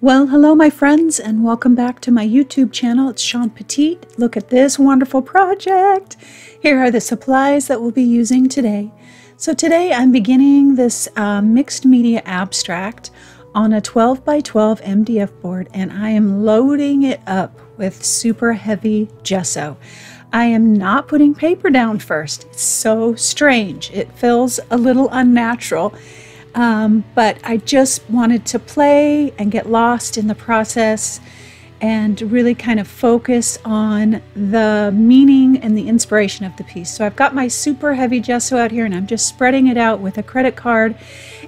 Well, hello my friends, and welcome back to my YouTube channel. It's Shawn Petite. Look at this wonderful project. Here are the supplies that we'll be using today. So today I'm beginning this mixed media abstract on a 12 by 12 MDF board, and I am loading it up with super heavy gesso. I am not putting paper down first. It's so strange. It feels a little unnatural. But I just wanted to play and get lost in the process and really kind of focus on the meaning and the inspiration of the piece. So I've got my super heavy gesso out here, and I'm just spreading it out with a credit card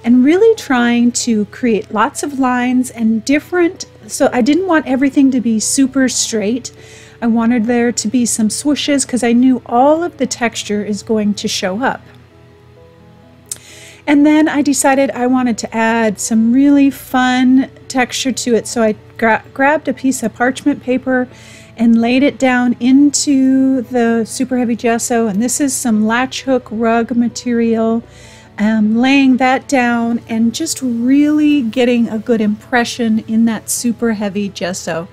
and really trying to create lots of lines and different. So I didn't want everything to be super straight. I wanted there to be some swooshes because I knew all of the texture is going to show up. And then I decided I wanted to add some really fun texture to it. So I grabbed a piece of parchment paper and laid it down into the super heavy gesso. And this is some latch hook rug material. Laying that down and just really getting a good impression in that super heavy gesso.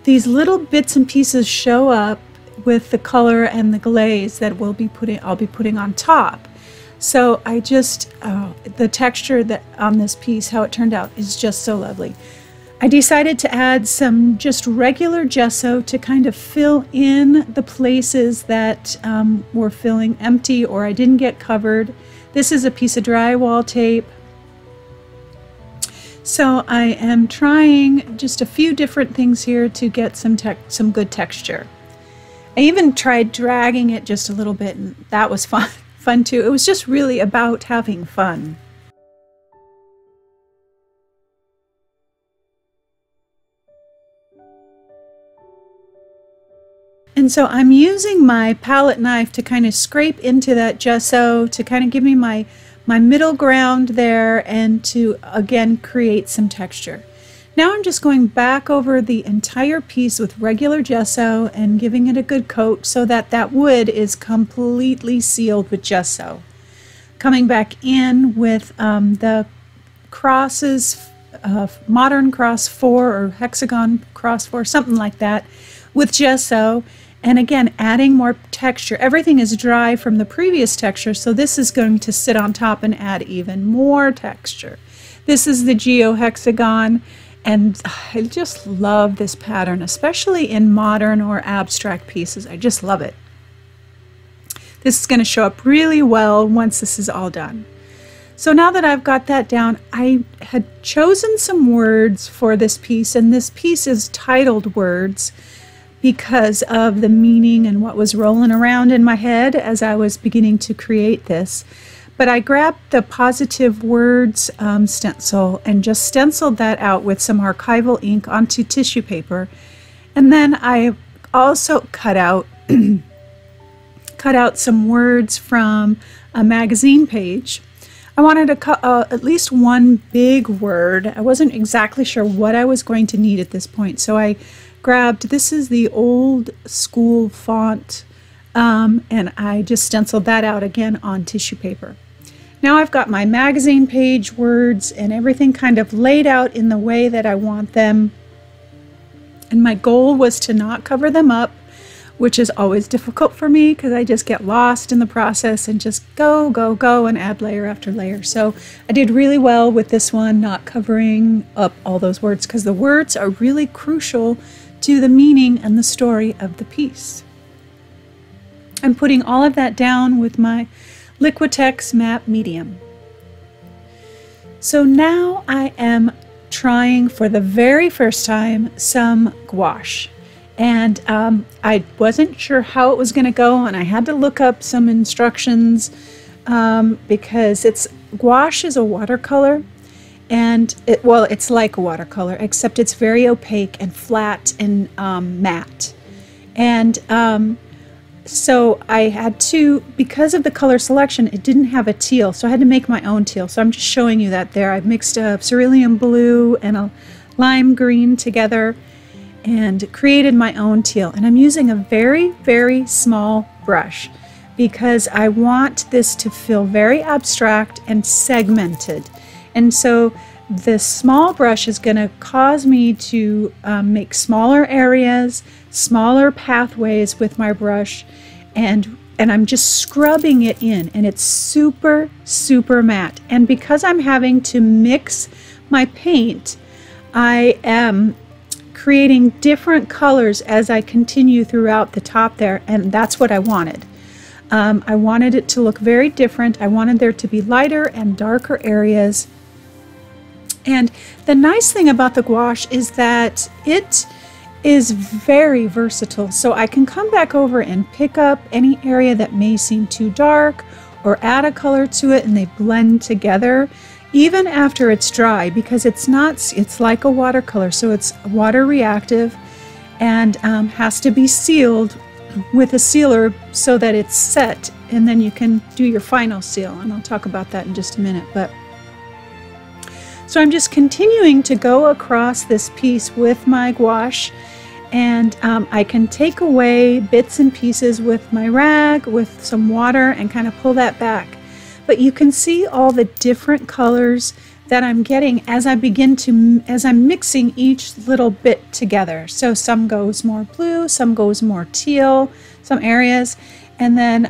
These little bits and pieces show up with the color and the glaze that I'll be putting on top. So I just, the texture that on this piece, how it turned out, is just so lovely. I decided to add some just regular gesso to kind of fill in the places that were feeling empty or I didn't get covered. This is a piece of drywall tape. So I am trying just a few different things here to get some good texture. I even tried dragging it just a little bit, and that was fun too. It was just really about having fun. And so I'm using my palette knife to kind of scrape into that gesso to kind of give me my middle ground there and to again create some texture. Now I'm just going back over the entire piece with regular gesso and giving it a good coat so that that wood is completely sealed with gesso. Coming back in with the crosses, modern cross 4 or hexagon cross 4, something like that, with gesso. And again, adding more texture. Everything is dry from the previous texture, so this is going to sit on top and add even more texture. This is the geohexagon. And I just love this pattern, especially in modern or abstract pieces. I just love it. This is going to show up really well once this is all done. So now that I've got that down, I had chosen some words for this piece, and this piece is titled Words because of the meaning and what was rolling around in my head as I was beginning to create this. But I grabbed the Positive Words stencil and just stenciled that out with some archival ink onto tissue paper. And then I also cut out some words from a magazine page. I wanted to cut at least one big word. I wasn't exactly sure what I was going to need at this point. So I grabbed, this is the old school font, and I just stenciled that out again on tissue paper. Now I've got my magazine page words and everything kind of laid out in the way that I want them. And my goal was to not cover them up, which is always difficult for me because I just get lost in the process and just go and add layer after layer. So I did really well with this one, not covering up all those words because the words are really crucial to the meaning and the story of the piece. I'm putting all of that down with my Liquitex matte medium. So now I am trying for the very first time some gouache, and I wasn't sure how it was going to go, and I had to look up some instructions because gouache is a watercolor, and it's like a watercolor except it's very opaque and flat and matte, and so I had to, because of the color selection, it didn't have a teal, so I had to make my own teal. So I'm just showing you that there. I've mixed a cerulean blue and a lime green together and created my own teal. And I'm using a very, very small brush because I want this to feel very abstract and segmented. And so this small brush is going to cause me to make smaller areas, smaller pathways with my brush, and I'm just scrubbing it in, and it's super, super matte. And because I'm having to mix my paint, I am creating different colors as I continue throughout the top there, and that's what I wanted. I wanted it to look very different. I wanted there to be lighter and darker areas. And the nice thing about the gouache is that it is very versatile. So I can come back over and pick up any area that may seem too dark or add a color to it, and they blend together even after it's dry, because it's like a watercolor, so it's water reactive and has to be sealed with a sealer so that it's set, and then you can do your final seal, and I'll talk about that in just a minute. But so I'm just continuing to go across this piece with my gouache, and I can take away bits and pieces with my rag with some water and kind of pull that back. But you can see all the different colors that I'm getting as I'm mixing each little bit together. So some goes more blue, some goes more teal, some areas, and then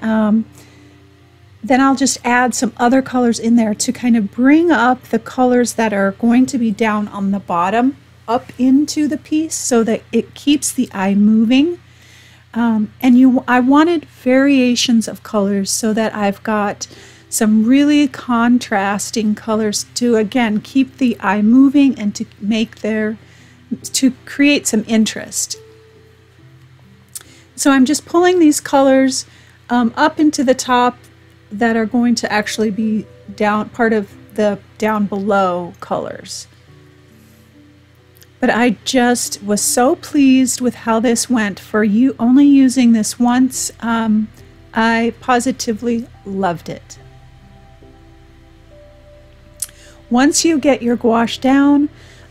I'll just add some other colors in there to kind of bring up the colors that are going to be down on the bottom up into the piece so that it keeps the eye moving. I wanted variations of colors so that I've got some really contrasting colors to, again, keep the eye moving and to create some interest. So I'm just pulling these colors up into the top that are going to actually be part of the down below colors. But I just was so pleased with how this went. For you only using this once, I positively loved it. Once you get your gouache down,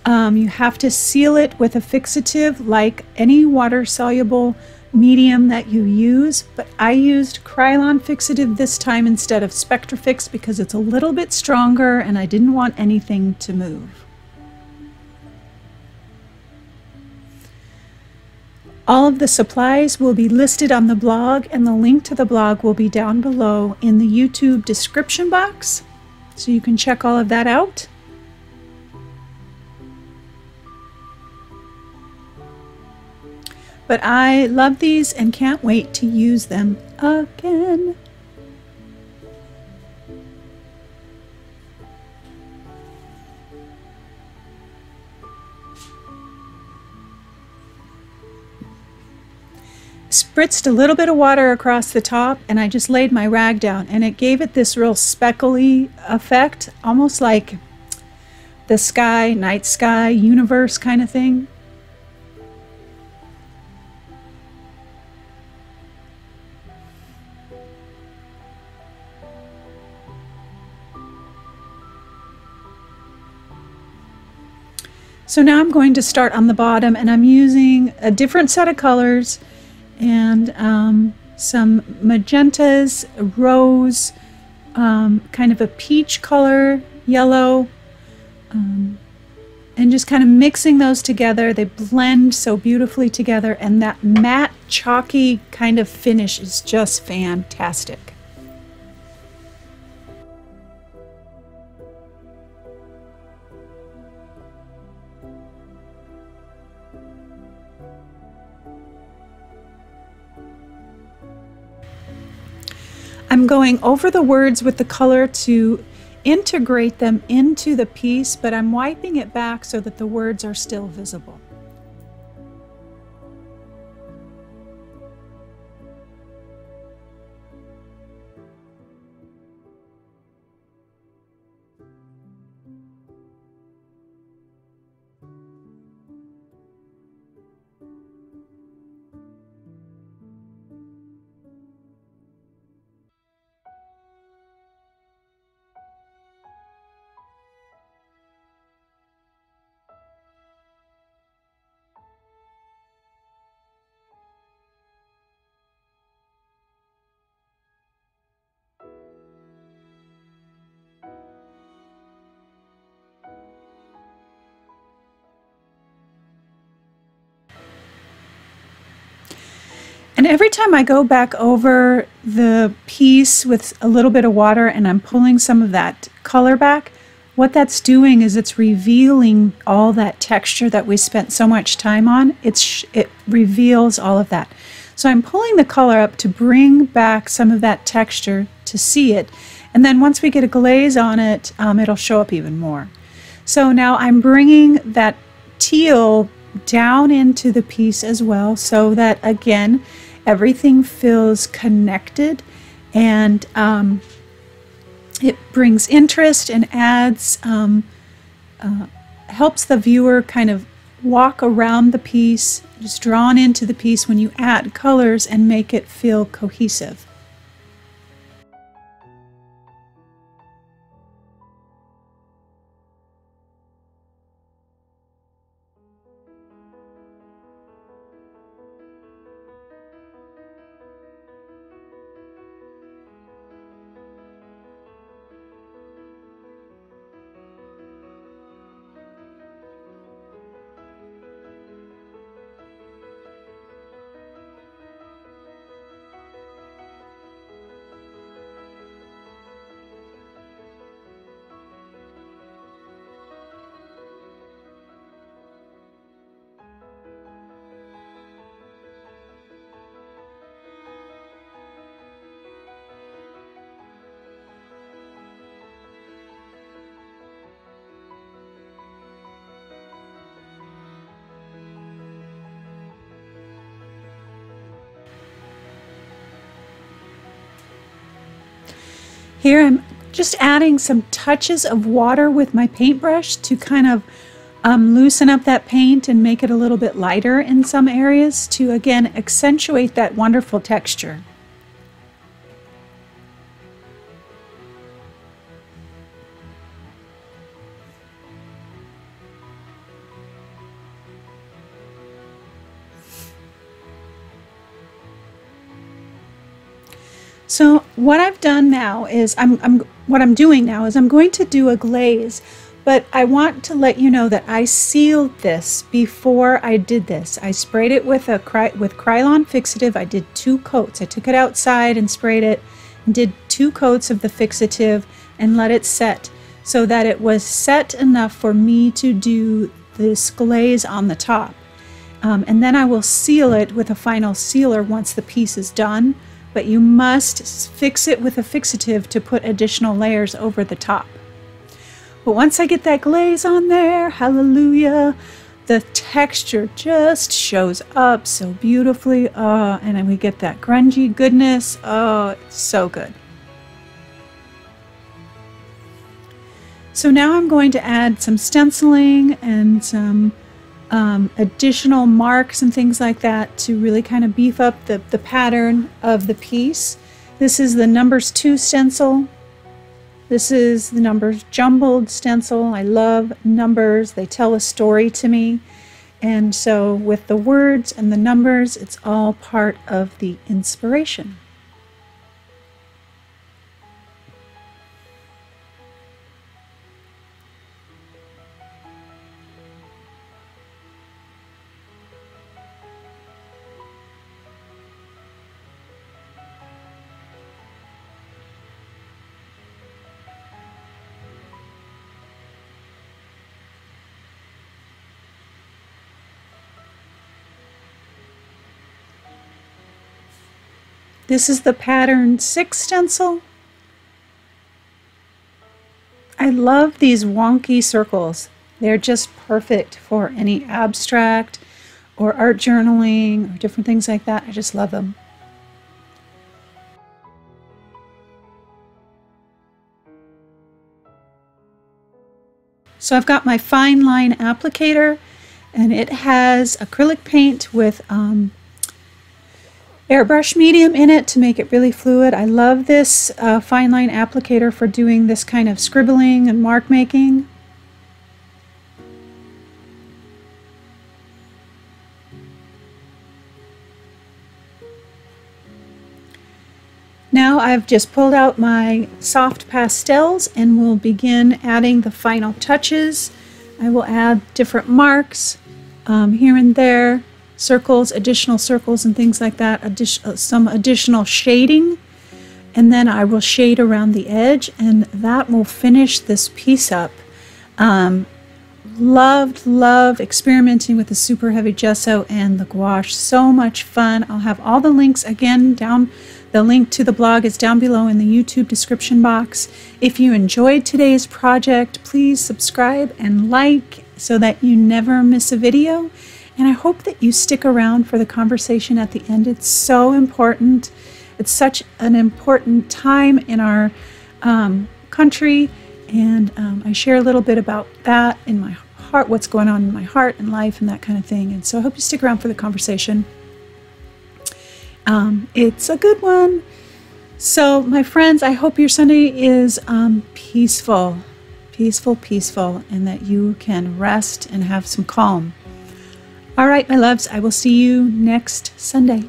you have to seal it with a fixative like any water-soluble medium that you use, but I used Krylon fixative this time instead of Spectrafix because it's a little bit stronger and I didn't want anything to move. All of the supplies will be listed on the blog, and the link to the blog will be down below in the YouTube description box. So you can check all of that out. But I love these and can't wait to use them again. Spritzed a little bit of water across the top, and I just laid my rag down, and it gave it this real speckly effect, almost like the sky, night sky, universe kind of thing. So now I'm going to start on the bottom, and I'm using a different set of colors and some magentas, rose, kind of a peach color, yellow, and just kind of mixing those together. They blend so beautifully together, and that matte, chalky kind of finish is just fantastic. I'm going over the words with the color to integrate them into the piece, but I'm wiping it back so that the words are still visible. And every time I go back over the piece with a little bit of water and I'm pulling some of that color back, what that's doing is it's revealing all that texture that we spent so much time on. It reveals all of that. So I'm pulling the color up to bring back some of that texture to see it. And then once we get a glaze on it, it'll show up even more. So now I'm bringing that teal down into the piece as well, so that again, everything feels connected, and it brings interest and adds, helps the viewer kind of walk around the piece, just drawn into the piece when you add colors and make it feel cohesive. Here I'm just adding some touches of water with my paintbrush to kind of loosen up that paint and make it a little bit lighter in some areas to again accentuate that wonderful texture. So what I've done now is I'm going to do a glaze, but I want to let you know that I sealed this before I did this. I sprayed it with Krylon fixative. I did 2 coats. I took it outside and sprayed it and did 2 coats of the fixative and let it set so that it was set enough for me to do this glaze on the top. And then I will seal it with a final sealer once the piece is done. But you must fix it with a fixative to put additional layers over the top. But once I get that glaze on there, hallelujah, the texture just shows up so beautifully. And then we get that grungy goodness. Oh, it's so good. So now I'm going to add some stenciling and some additional marks and things like that to really kind of beef up the pattern of the piece. This is the numbers 2 stencil. This is the numbers jumbled stencil. I love numbers. They tell a story to me. And so with the words and the numbers, it's all part of the inspiration. This is the pattern 6 stencil. I love these wonky circles. They're just perfect for any abstract or art journaling or different things like that. I just love them. So I've got my fine line applicator, and it has acrylic paint with airbrush medium in it to make it really fluid. I love this fine line applicator for doing this kind of scribbling and mark making. Now I've just pulled out my soft pastels and will begin adding the final touches. I will add different marks here and there circles, additional circles and things like that, some additional shading, and then I will shade around the edge, and that will finish this piece up. Loved experimenting with the super heavy gesso and the gouache. So much fun. I'll have all the links again down. The link to the blog is down below in the YouTube description box. If you enjoyed today's project, please subscribe and like so that you never miss a video. And I hope that you stick around for the conversation at the end. It's so important. It's such an important time in our country. And I share a little bit about that in my heart, what's going on in my heart and life and that kind of thing. And so I hope you stick around for the conversation. It's a good one. So my friends, I hope your Sunday is peaceful, and that you can rest and have some calm. All right, my loves, I will see you next Sunday.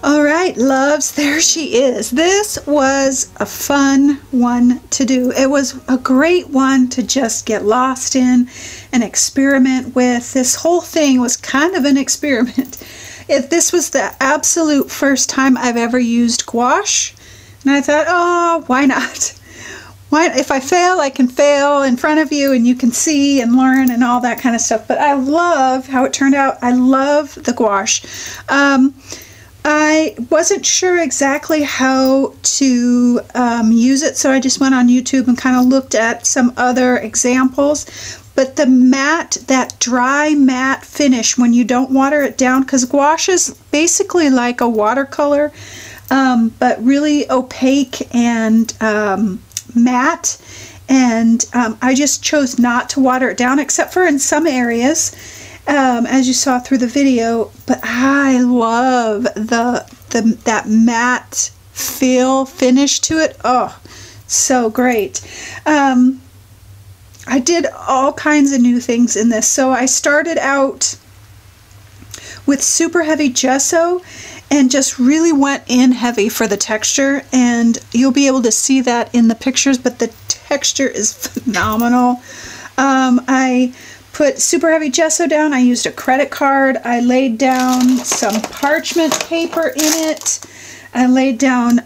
All right, loves, there she is. This was a fun one to do. It was a great one to just get lost in and experiment with. This whole thing was kind of an experiment. This was the absolute first time I've ever used gouache, and I thought, oh, why not? Why, if I fail, I can fail in front of you and you can see and learn and all that kind of stuff. But I love how it turned out. I love the gouache. I wasn't sure exactly how to use it, so I just went on YouTube and kind of looked at some other examples. But the matte, that dry matte finish when you don't water it down, because gouache is basically like a watercolor, but really opaque and matte. And I just chose not to water it down, except for in some areas. As you saw through the video, but I love that matte finish to it. Oh, so great. I did all kinds of new things in this. So I started out with super heavy gesso and just really went in heavy for the texture, and you'll be able to see that in the pictures, but the texture is phenomenal. I put super heavy gesso down. I used a credit card. I laid down some parchment paper in it. I laid down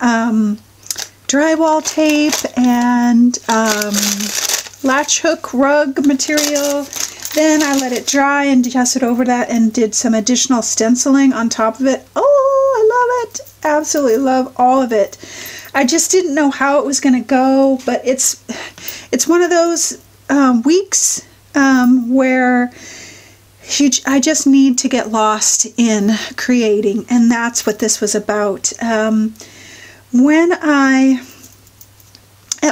drywall tape and latch hook rug material. Then I let it dry and gessoed over that and did some additional stenciling on top of it. Oh, I love it. Absolutely love all of it. I just didn't know how it was going to go, but it's one of those weeks where I just need to get lost in creating, and that's what this was about.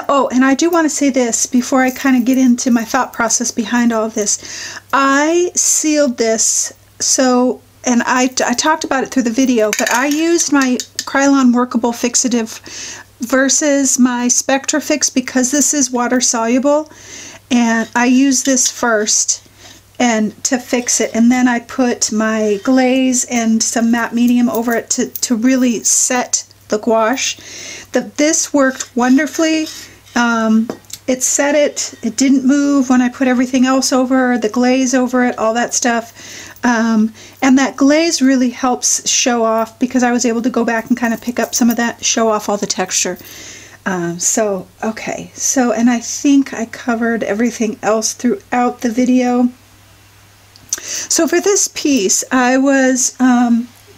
Oh, and I do want to say this before I kind of get into my thought process behind all of this. I sealed this, so, and I talked about it through the video, but I used my Krylon Workable Fixative versus my Spectra Fix because this is water soluble, and I used this first and to fix it, and then I put my glaze and some matte medium over it to really set the gouache. This worked wonderfully. It set it. It didn't move when I put everything else over, the glaze over it, all that stuff. And that glaze really helps show off, because I was able to go back and kind of pick up some of that, show off all the texture. Okay, and I think I covered everything else throughout the video. So for this piece, I was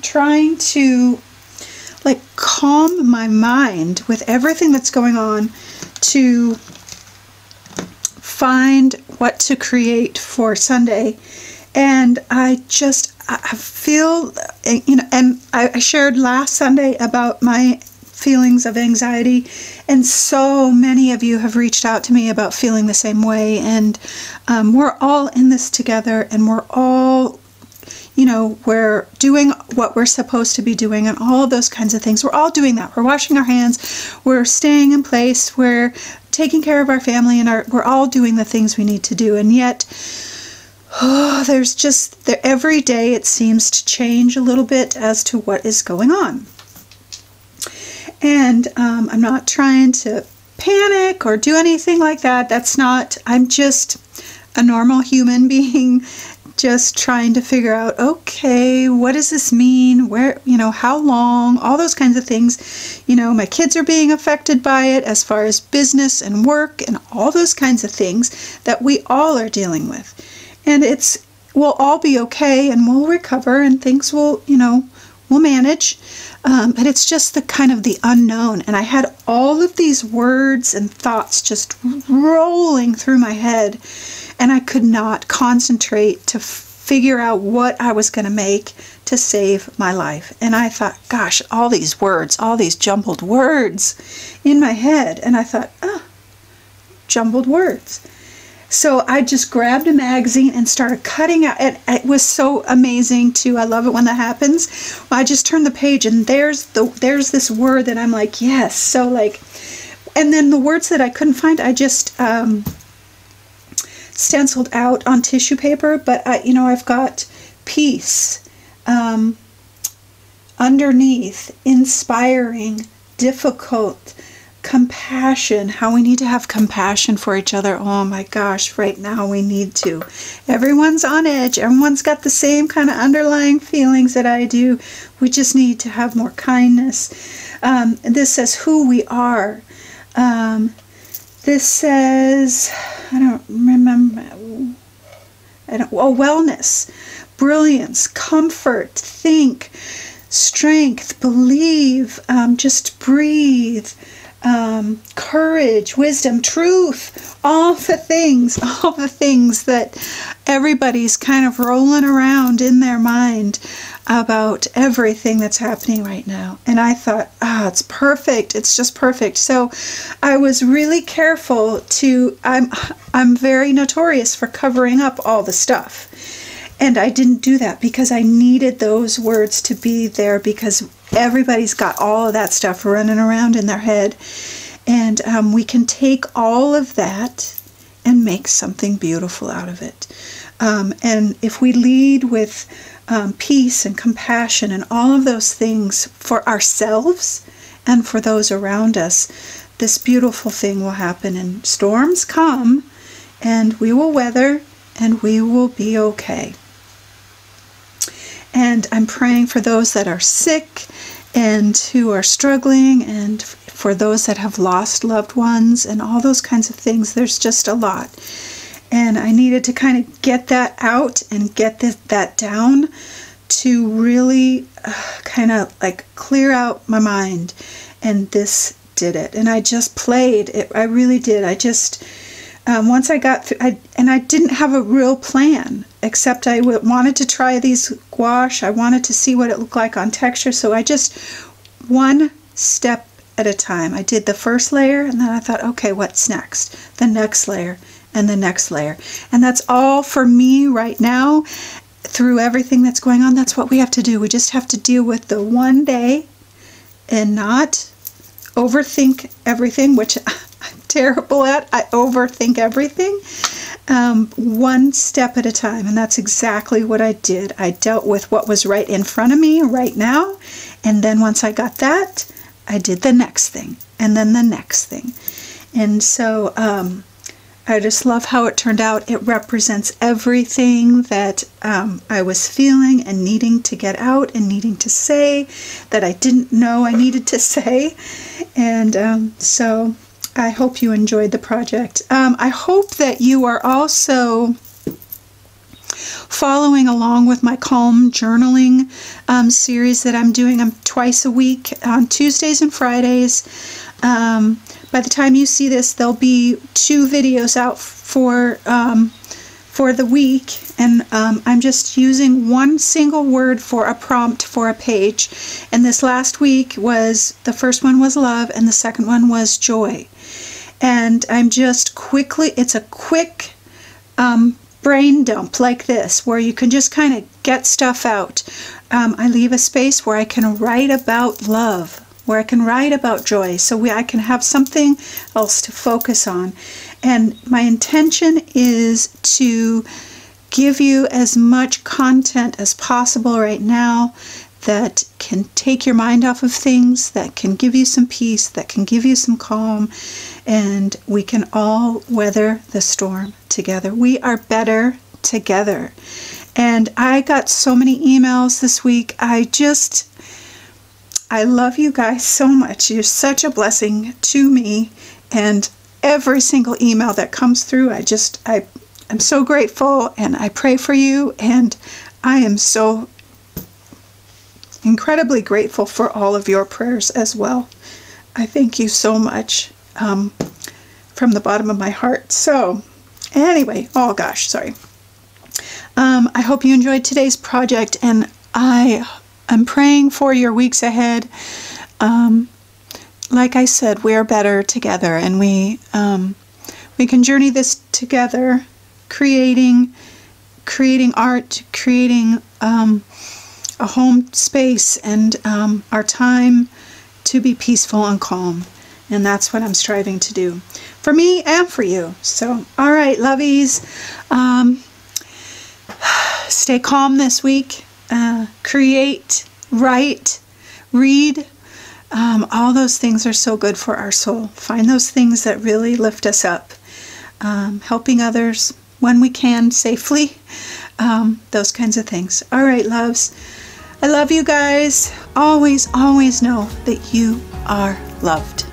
trying to like calm my mind with everything that's going on to find what to create for Sunday. And I feel, you know, and I shared last Sunday about my feelings of anxiety, and so many of you have reached out to me about feeling the same way, and we're all in this together, and we're all, you know, we're doing what we're supposed to be doing and all of those kinds of things. We're all doing that. We're washing our hands, we're staying in place, we're taking care of our family, and we're all doing the things we need to do. And yet, there's just, every day it seems to change a little bit as to what is going on. And I'm not trying to panic or do anything like that. That's not, I'm just a normal human being, just trying to figure out, okay, what does this mean? Where, you know, how long? All those kinds of things. You know, my kids are being affected by it as far as business and work and all those kinds of things that we all are dealing with. And we'll all be okay, and we'll recover, and things will, you know, we'll manage. But it's just the kind of the unknown. And I had all of these words and thoughts just rolling through my head, and I could not concentrate to figure out what I was going to make to save my life. And I thought, gosh, all these words, all these jumbled words in my head. And I thought, jumbled words. So I just grabbed a magazine and started cutting out. It was so amazing too. I love it when that happens. I just turned the page, and there's this word that I'm like, yes. So like, and then the words that I couldn't find, I just stenciled out on tissue paper. But you know, I've got peace, underneath, inspiring, difficult, compassion, how we need to have compassion for each other. Oh my gosh, right now we need to. Everyone's on edge. Everyone's got the same kind of underlying feelings that I do. We just need to have more kindness. This says who we are. This says, I don't remember. Wellness, brilliance, comfort, think, strength, believe, just breathe. Courage, wisdom, truth, all the things that everybody's kind of rolling around in their mind about everything that's happening right now. And I thought, it's perfect. It's just perfect. So I was really careful to, I'm very notorious for covering up all the stuff. And I didn't do that because I needed those words to be there, because everybody's got all of that stuff running around in their head. And we can take all of that and make something beautiful out of it. And if we lead with peace and compassion and all of those things for ourselves and for those around us, this beautiful thing will happen. And storms come, and we will weather, and we will be okay. And I'm praying for those that are sick and who are struggling, and for those that have lost loved ones and all those kinds of things. There's just a lot. And I needed to kind of get that out and get that down to really kind of like clear out my mind. And this did it. And I just played it. I really did. I just, once I got through, I didn't have a real plan, except I wanted to try these gouache. I wanted to see what it looked like on texture. So I just, one step at a time. I did the first layer, and then I thought, okay, what's next? The next layer, and the next layer. And that's all for me right now. Through everything that's going on, that's what we have to do. We just have to deal with the one day and not overthink everything, which I'm terrible at. I overthink everything. One step at a time, and that's exactly what I did. I dealt with what was right in front of me right now, and then once I got that, I did the next thing, and then the next thing. And so I just love how it turned out. It represents everything that I was feeling and needing to get out and needing to say that I didn't know I needed to say. And so I hope you enjoyed the project. I hope that you are also following along with my calm journaling series that I'm doing. I'm twice a week on Tuesdays and Fridays. By the time you see this, there'll be 2 videos out for the week, and I'm just using one single word for a prompt for a page. And this last week the first one was love, and the second one was joy. And I'm just it's a quick brain dump like this, where you can just kind of get stuff out. I leave a space where I can write about love, where I can write about joy, so I can have something else to focus on. And my intention is to give you as much content as possible right now that can take your mind off of things, that can give you some peace, that can give you some calm, and we can all weather the storm together. We are better together. And I got so many emails this week. I love you guys so much. You're such a blessing to me, and every single email that comes through, I'm so grateful, and I pray for you, and I am so incredibly grateful for all of your prayers as well. I thank you so much from the bottom of my heart. So anyway, oh gosh, sorry. I hope you enjoyed today's project, and I'm praying for your weeks ahead. Like I said, we're better together, and we can journey this together, creating art, creating a home space, and our time to be peaceful and calm. And that's what I'm striving to do for me and for you. So, all right, lovies, stay calm this week. Create, write, read. All those things are so good for our soul. Find those things that really lift us up. Helping others when we can safely. Those kinds of things. All right, loves. I love you guys. Always, always know that you are loved.